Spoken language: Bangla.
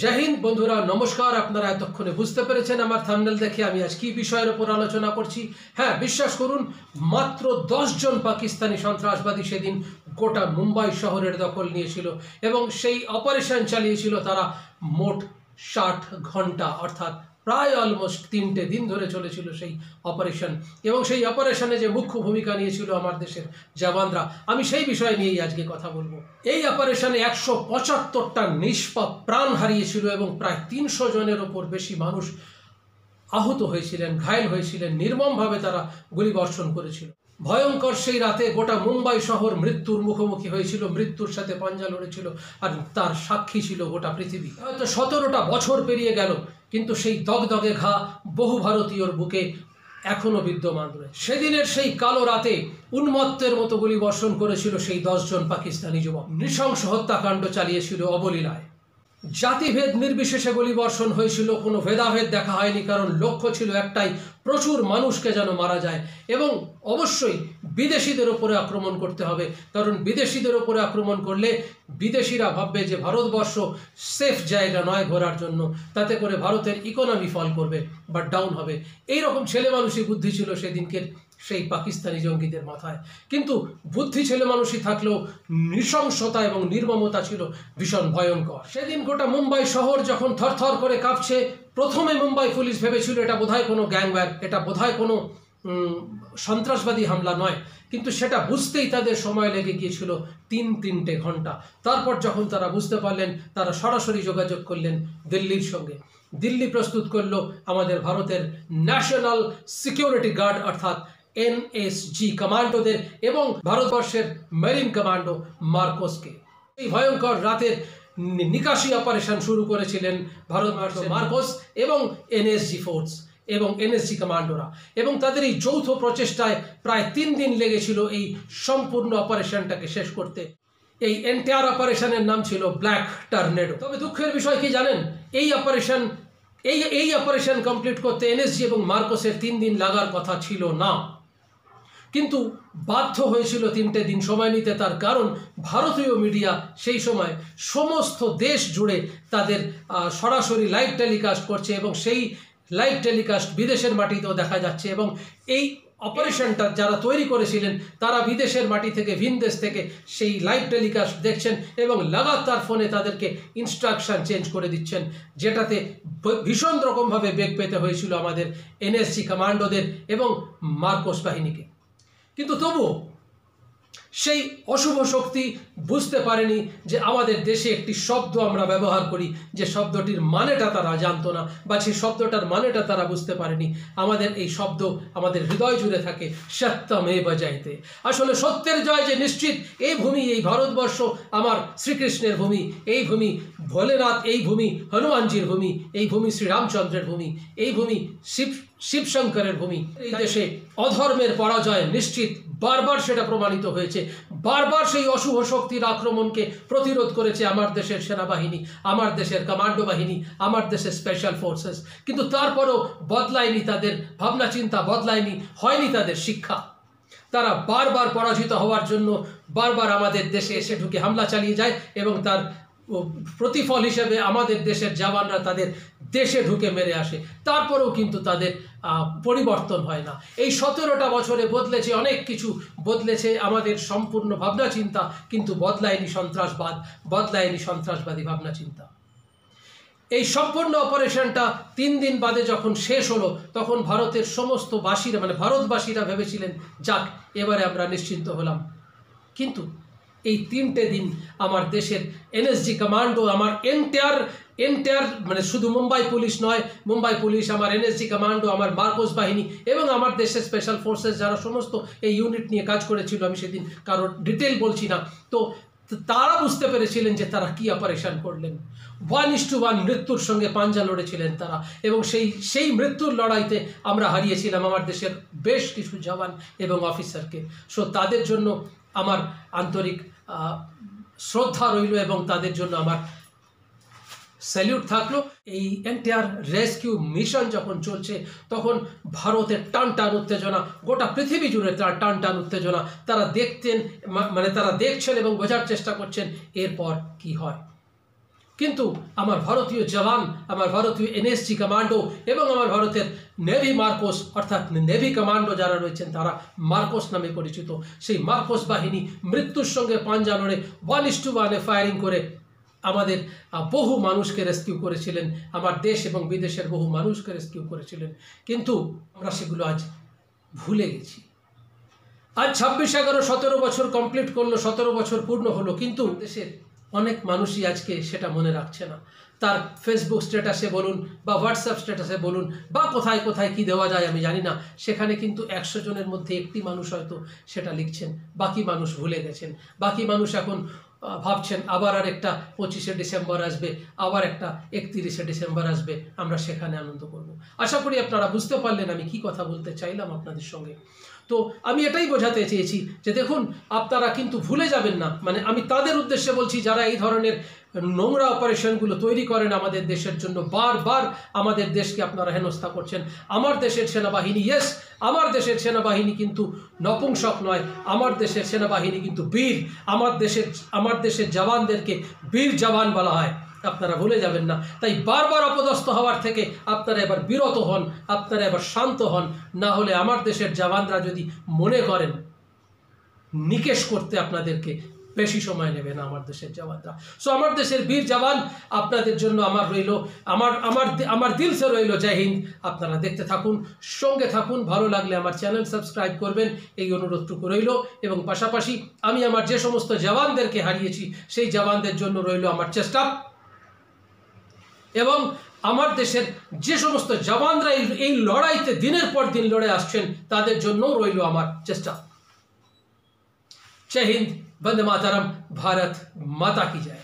जय हिंद बंधुरा नमस्कार আপনারা এতক্ষণে বুঝতে পেরেছেন আমার থাম্বনেল দেখে আমি আজ কি বিষয়ের উপর আলোচনা করছি। হ্যাঁ, বিশ্বাস করুন মাত্র 10 জন পাকিস্তানি সন্ত্রাসবাদী সেদিন গোটা মুম্বাই শহরের দখল নিয়েছিল এবং সেই অপারেশন চালিয়েছিল তারা মোট 60 ঘন্টা, অর্থাৎ প্রায় অলমোস্ট 3টে দিন ধরে চলেছিল সেই অপারেশন। এবং সেই অপারেশনে যে মুখ্য ভূমিকা নিয়েছিল আমার দেশের জওয়ানরা, আমি সেই বিষয় নিয়েই আজকে কথা বলবো। এই অপারেশনে 175টা নিষ্পাপ প্রাণ হারিয়েছিল এবং প্রায় 300 জনের ওপর বেশি মানুষ আহত হয়েছিলেন, ঘায়েল হয়েছিলেন। নির্মমভাবে তারা গুলিবর্ষণ করেছিল। ভয়ঙ্কর সেই রাতে গোটা মুম্বাই শহর মৃত্যুর মুখোমুখি হয়েছিল, মৃত্যুর সাথে পাঞ্জা লড়েছিল, আর তার সাক্ষী ছিল গোটা পৃথিবী। হয়তো 17টা বছর পেরিয়ে গেল, কিন্তু সেই দগদগে ঘা বহু ভারতীয়র বুকে এখনো বিদ্যমান রয়েছে। সেদিনের সেই কালো রাতে উন্মত্তের মতো গুলিবর্ষণ করেছিল সেই 10 জন পাকিস্তানি যুবক। নৃশংস হত্যাকাণ্ড চালিয়েছিল অবলীলায়। জাতিভেদ নির্বিশেষে গুলিবর্ষণ হয়েছিল, কোনো ভেদাভেদ দেখা হয়নি, কারণ লক্ষ্য ছিল একটাই, প্রচুর মানুষকে যেন মারা যায়। এবং অবশ্যই বিদেশিদের ওপরে আক্রমণ করতে হবে, কারণ বিদেশিদের ওপরে আক্রমণ করলে বিদেশিরা ভাববে যে ভারতবর্ষ সেফ জায়গা নয় ঘোরার জন্য, তাতে করে ভারতের ইকোনমি ফল করবে বা ডাউন হবে। এইরকম ছেলে মানুষই বুদ্ধি ছিল সেদিনকের সেই পাকিস্তানি জঙ্গিদের মাথায়। কিন্তু বুদ্ধি ছেলে মানুষই থাকলেও নৃশংসতা এবং নির্মমতা ছিল ভীষণ ভয়ঙ্কর। সেদিন গোটা মুম্বাই শহর যখন থরথর করে কাঁপছে, প্রথমে মুম্বাই পুলিশ ভেবেছিল এটা বোধহয় কোনো গ্যাংওয়ার, এটা বোধহয় কোনো সন্ত্রাসবাদী হামলা নয়, কিন্তু সেটা বুঝতেই তাদের সময় লেগে গিয়েছিল 3 ঘন্টা। তারপর যখন তারা বুঝতে পারলেন, তারা সরাসরি যোগাযোগ করলেন দিল্লির সঙ্গে। দিল্লি প্রস্তুত করলো আমাদের ভারতের ন্যাশনাল সিকিউরিটি গার্ড অর্থাৎ এনএসজি কমান্ডোদের এবং ভারতবর্ষের মেরিন কমান্ডো মার্কোসকে। এই ভয়ঙ্কর রাতের নিকাশি অপারেশন শুরু করেছিলেন ভারতবর্ষের মার্কোস এবং এনএসজি ফোর্স এবং এনএসজি কমান্ডোরা, এবং তাদের এই যৌথ প্রচেষ্টায় প্রায় 3 দিন লেগেছিল এই সম্পূর্ণ অপারেশনটাকে শেষ করতে। এই এন্টায়ার অপারেশনের নাম ছিল ব্ল্যাক টর্নেডো। তবে দুঃখের বিষয় কি জানেন, এই অপারেশন কমপ্লিট করতে এনএসজি এবং মার্কোসের 3 দিন লাগার কথা ছিল না, কিন্তু বাধ্য হয়েছিল 3টে দিন সময় নিতে। তার কারণ ভারতীয় মিডিয়া সেই সময় সমস্ত দেশ জুড়ে তাদের সরাসরি লাইভ টেলিকাস্ট করছে এবং সেই লাইভ টেলিকাস্ট বিদেশের মাটিতেও দেখা যাচ্ছে। এবং এই অপারেশনটা যারা তৈরি করেছিলেন তারা বিদেশের মাটি থেকে, ভিন দেশ থেকে সেই লাইভ টেলিকাস্ট দেখছেন এবং লাগাতার ফোনে তাদেরকে ইনস্ট্রাকশন চেঞ্জ করে দিচ্ছেন, যেটাতে ভীষণ রকমভাবে বেগ পেতে হয়েছিল আমাদের এনএসজি কমান্ডোদের এবং মার্কোস বাহিনীকে। কিন্তু তবুও সেই অশুভ শক্তি বুঝতে পারেনি যে আমাদের দেশে একটি শব্দ আমরা ব্যবহার করি, যে শব্দটির মানেটা তারা জানতো না, বা সেই শব্দটার মানেটা তারা বুঝতে পারেনি। আমাদের এই শব্দ আমাদের হৃদয় জুড়ে থাকে, সত্যমেব জয়তে। আসলে সত্যের জয় যে নিশ্চিত। এই ভূমি, এই ভারতবর্ষ আমার শ্রীকৃষ্ণের ভূমি, এই ভূমি ভোলেনাথ, এই ভূমি হনুমানজির ভূমি, এই ভূমি শ্রীরামচন্দ্রের ভূমি, এই ভূমি শিবশঙ্করের ভূমি। এই দেশে অধর্মের পরাজয় নিশ্চিত, বারবার সেটা প্রমাণিত হয়েছে। বারবার সেই অশুভ শক্তির আক্রমণকে প্রতিরোধ করেছে আমার দেশের সেনাবাহিনী, আমার দেশের কমান্ডো বাহিনী, আমার দেশের স্পেশাল ফোর্সেস। কিন্তু তারপরও বদলায়নি তাদের ভাবনা চিন্তা, বদলায়নি, হয়নি তাদের শিক্ষা। তারা বারবার পরাজিত হওয়ার জন্য বারবার আমাদের দেশে এসে ঢুকে হামলা চালিয়ে যায় এবং তার প্রতিফল হিসেবে আমাদের দেশের জওয়ানরা তাদের দেশে ঢুকে মেরে আসে। তারপরেও কিন্তু তাদের পরিবর্তন হয় না। এই 17টা বছরে বদলেছে অনেক কিছু, বদলেছে আমাদের সম্পূর্ণ ভাবনা চিন্তা, কিন্তু বদলায়নি সন্ত্রাসবাদ, বদলায়নি সন্ত্রাসবাদী ভাবনা চিন্তা। এই সম্পূর্ণ অপারেশনটা 3 দিন বাদে যখন শেষ হলো, তখন ভারতের সমস্ত বাসীরা, মানে ভারতবাসীরা ভেবেছিলেন যাক এবারে আমরা নিশ্চিন্ত হলাম। কিন্তু এই 3টে দিন আমার দেশের এনএসজি কমান্ডো, আমার এন্টায়ার মানে শুধু মুম্বাই পুলিশ নয়, মুম্বাই পুলিশ, আমার এনএসজি কমান্ডো, আমার মার্কোস বাহিনী এবং আমার দেশের স্পেশাল ফোর্সেস যারা সমস্ত এই ইউনিট নিয়ে কাজ করেছিল, আমি সেদিন কারোর ডিটেল বলছি না, তো তারা বুঝতে পেরেছিলেন যে তারা কি অপারেশন করলেন। 1:1 মৃত্যুর সঙ্গে পাঞ্জা লড়েছিলেন তারা, এবং সেই মৃত্যুর লড়াইতে আমরা হারিয়েছিলাম আমার দেশের বেশ কিছু জওয়ান এবং অফিসারকে। সো তাদের জন্য আমার আন্তরিক শ্রদ্ধা রইল এবং তাদের জন্য আমার স্যালিউট থাকলো। এই এন্টায়ার রেস্কিউ মিশন যখন চলছে, তখন ভারতের টান উত্তেজনা, গোটা পৃথিবী জুড়ে তার টান উত্তেজনা। তারা দেখছেন এবং বোঝার চেষ্টা করছেন এরপর কি হয়। কিন্তু আমার ভারতীয় জওয়ান, আমার ভারতীয় এনএসজি কমান্ডো এবং আমার ভারতের নেভি মার্কোস অর্থাৎ নেভি কমান্ডো যারা রয়েছেন তারা মার্কোস নামে পরিচিত, সেই মার্কোস বাহিনী মৃত্যুর সঙ্গে পাঞ্জা লড়ে 1:1 ফায়ারিং করে আমাদের বহু মানুষকে রেস্কিউ করেছিলেন, আমার দেশ এবং বিদেশের বহু মানুষকে রেস্কিউ করেছিলেন। কিন্তু আমরা সেগুলো আজ ভুলে গেছি। আজ 26-11-17 বছর কমপ্লিট করলো, 17 বছর পূর্ণ হলো, কিন্তু দেশের অনেক মানুষই আজকে সেটা মনে রাখছে না। তার ফেসবুক স্ট্যাটাসে বলুন বা হোয়াটসঅ্যাপ স্ট্যাটাসে বলুন বা কোথায় কোথায় কি দেওয়া যায় আমি জানি না, সেখানে কিন্তু 100 জনের মধ্যে একটি মানুষ হয়তো সেটা লিখছেন, বাকি মানুষ ভুলে গেছেন। বাকি মানুষ এখন ভাবছেন আবার আর একটা 25শে ডিসেম্বর আসবে, আবার একটা 31শে ডিসেম্বর আসবে, আমরা সেখানে আনন্দ করব। আশা করি আপনারা বুঝতে পারলেন আমি কি কথা বলতে চাইলাম আপনাদের সঙ্গে। তো আমি এটাই বোঝাতে চেয়েছি যে দেখুন, আপনারা কিন্তু ভুলে যাবেন না, মানে আমি তাদের উদ্দেশ্যে বলছি যারা এই ধরনের নোংরা অপারেশনগুলো তৈরি করেন আমাদের দেশের জন্য, বারবার আমাদের দেশকে আপনারা হেনস্থা করছেন। আমার দেশের সেনাবাহিনী, ইয়েস, আমার দেশের সেনাবাহিনী কিন্তু নপুংসক নয়, আমার দেশের সেনাবাহিনী কিন্তু বীর। আমার দেশের জওয়ানদেরকে বীর জওয়ান বলা হয়, আপনারা ভুলে যাবেন না। তাই বারবার অপদস্থ হওয়ার থেকে আপনারা এবার বিরত হন, আপনারা এবার শান্ত হন, না হলে আমার দেশের জওয়ানরা যদি মনে করেন নিকেশ করতে আপনাদেরকে বেশি সময় নেবে না আমার দেশের জওয়ানরা। সো আমার দেশের বীর জওয়ান, আপনাদের জন্য আমার রইল, আমার দিল সে রইল জয় হিন্দ। আপনারা দেখতে থাকুন, সঙ্গে থাকুন, ভালো লাগলে আমার চ্যানেল সাবস্ক্রাইব করবেন, এই অনুরোধটুকু রইল। এবং পাশাপাশি আমি আমার যে সমস্ত জওয়ানদেরকে হারিয়েছি সেই জওয়ানদের জন্য রইল আমার চেষ্টা, এবং আমার দেশের যে সমস্ত জওয়ানরা এই লড়াইতে দিনের পর দিন লড়ে আসছেন তাদের জন্য রইল আমার চেষ্টা। জয় হিন্দ, বন্দে মাতরম, ভারত মাতা কি জয়।